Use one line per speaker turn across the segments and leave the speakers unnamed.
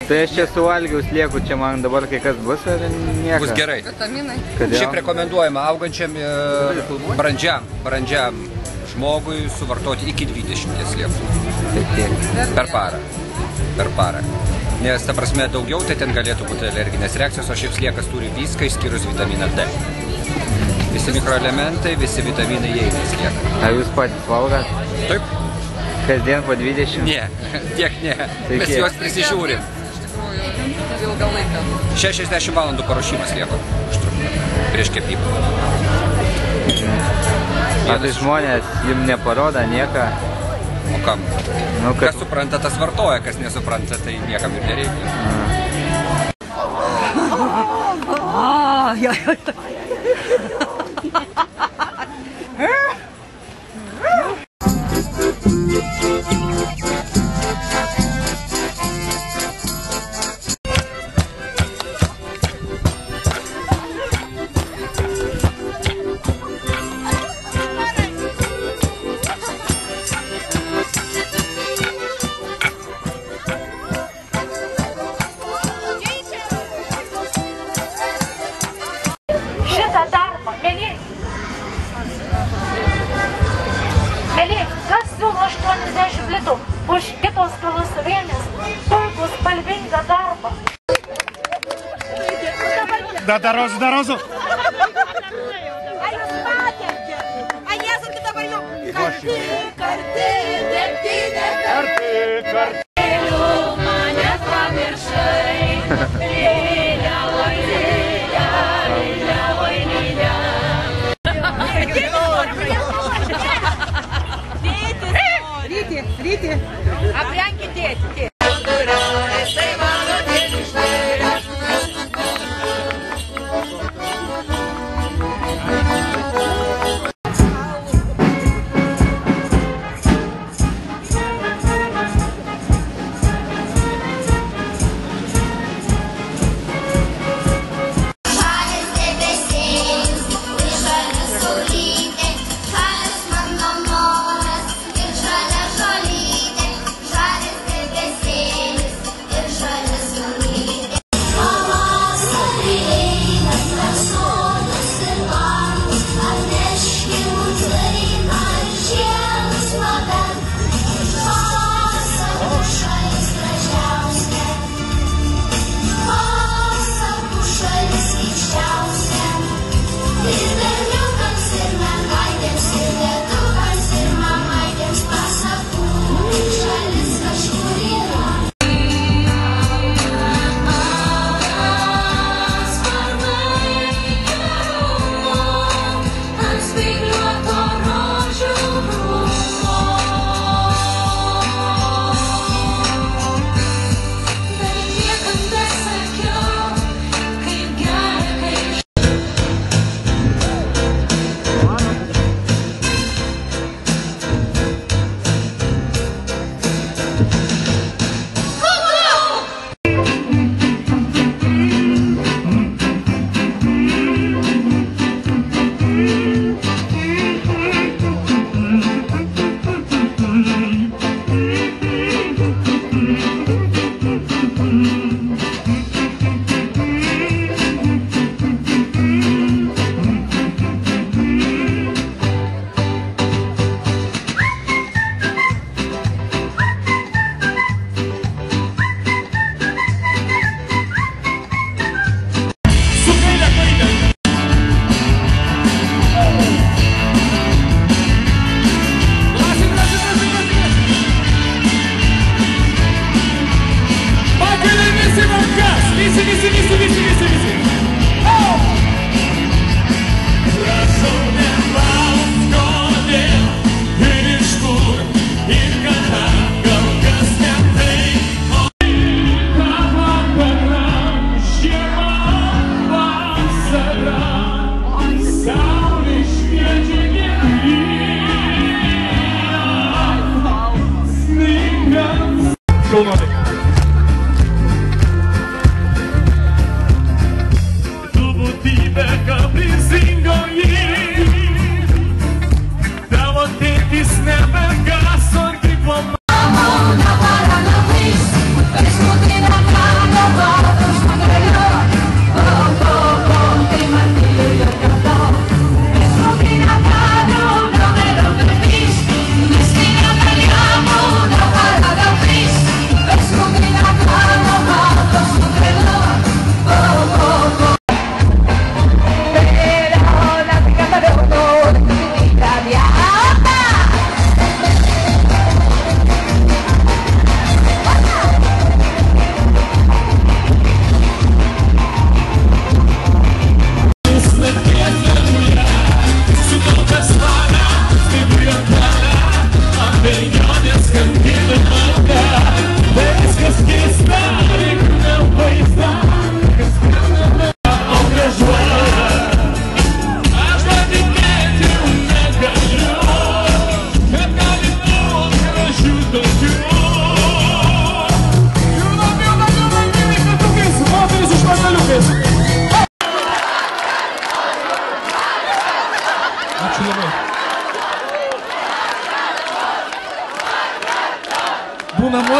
Tai aš čia suvalgiau slieku, čia man dabar kai kas bus ar nieko?
Bus gerai.
Vitaminai.
Šiaip rekomenduojama augančiam brandžiam žmogui suvartoti iki 20 sliekų. Per parą. Nes, ta prasme, daugiau, tai ten galėtų būti alerginės reakcijos, o šiaip sliekas turi viską, išskyrus vitaminą D. Visi mikroelementai, visi vitaminai įeina į slieką.
Ar jūs patys valgat?
Taip.
Kasdien po 20?
Ne, tiek ne. Mes juos prisižiūrim.
Iš tikrųjų, ilgą laiką.
60 valandų paruošimas slieko užtrunka prieš kepybą.
O tai žmonės jums neparodo nieką?
O kam?
Nu,
kas supranta, tas vartoja, kas nesupranta, tai niekam ir nereikia.
Už kitos kalasuvėlės, puikus spalvingą darbą.
Дорозу!
A jūs matėte? A nesate dabar jau karti, degtinė karti. Manęs pamiršai, lylia, oi lylia, lylia, oi lylia. Ryti. Aplenkit tėtį.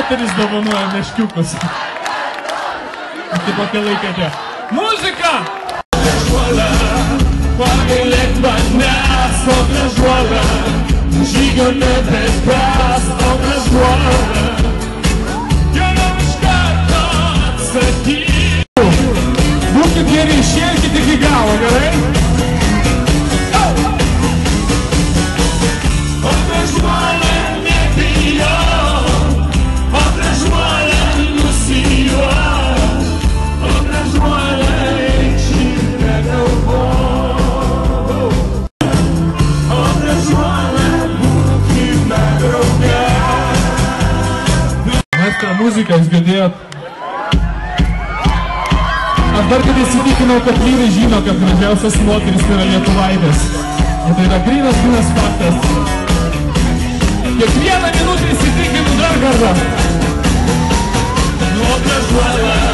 moteris dovanoja meškiukus. Tai kokia laikė atėjo. Muzika! Pagailėk manęs, o gražuolė, žygio nebespręs, o gražuolė. Geriau iš karto atsakyk. Būkit geri, išėkit iki galo, gerai? O gražuolė nebijo, o gražuolė nusijuok, o gražuolė eikšį negalvok, o gražuolė būkime drauge. Mes tą muziką jūs girdėjot. Aš dar kad įsitikinau, kad vyrai žino, kad gražiausias moteris yra lietuvaitės. Ir tai yra grynas faktas. Kiekvieną minutę įsitikinu dar kartą. O gražuolė